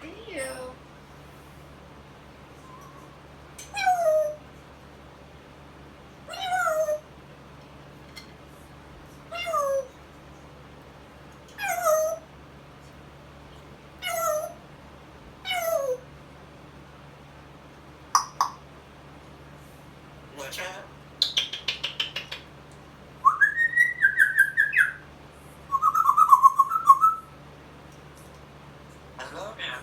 Back to you. Watch out. Hello now.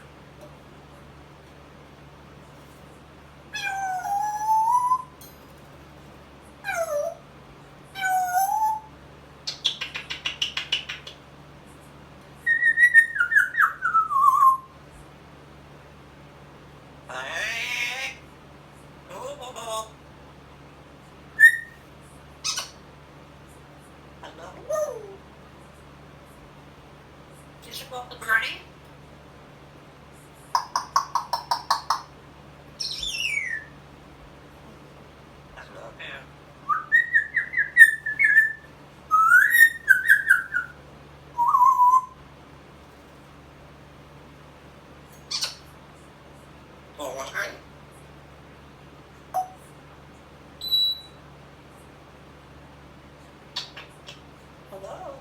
Hey. Oh, oh, oh. Hello. Did you go to the party? Hello now. Oh, hi. Hello.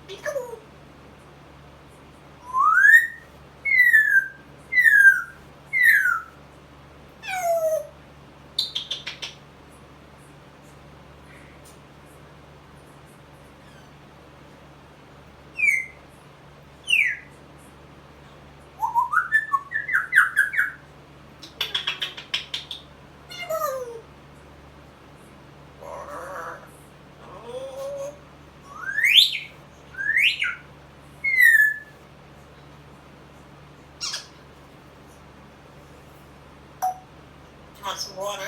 Peekaboo. Oh. Want some water?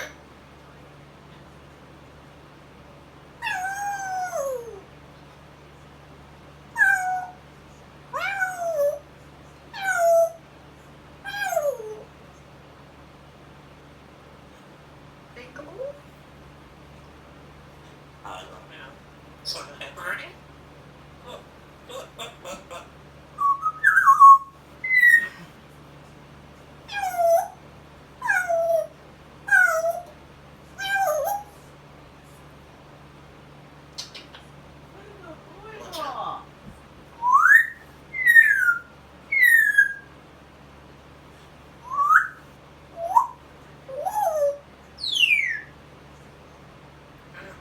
Peekaboo. I don't know. So the party? Look, look, look, look, look. Watch out.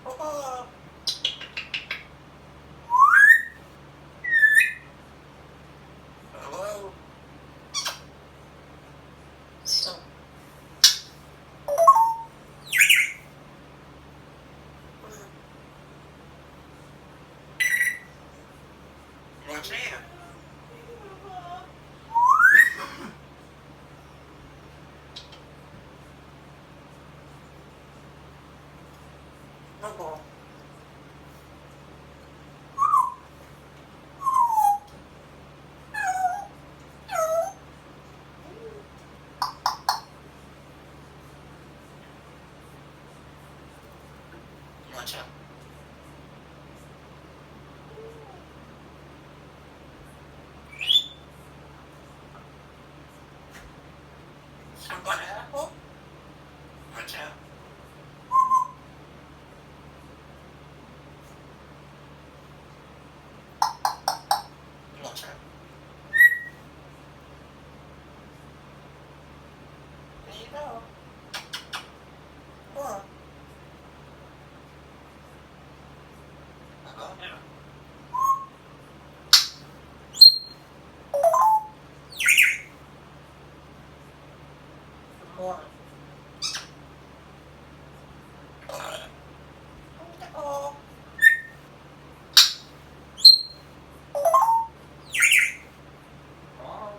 Oh. Hello. So. Watch out. No ball. Watch out. Somebody apple? Watch out. Watch out. There you go. What? Hello now. Good morning. Oh. Oh.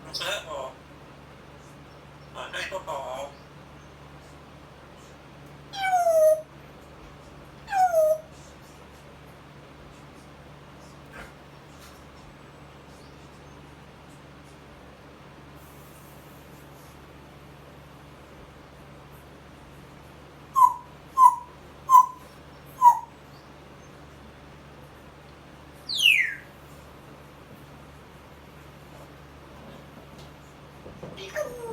What's that? Oh. I think a ball. ดีครับ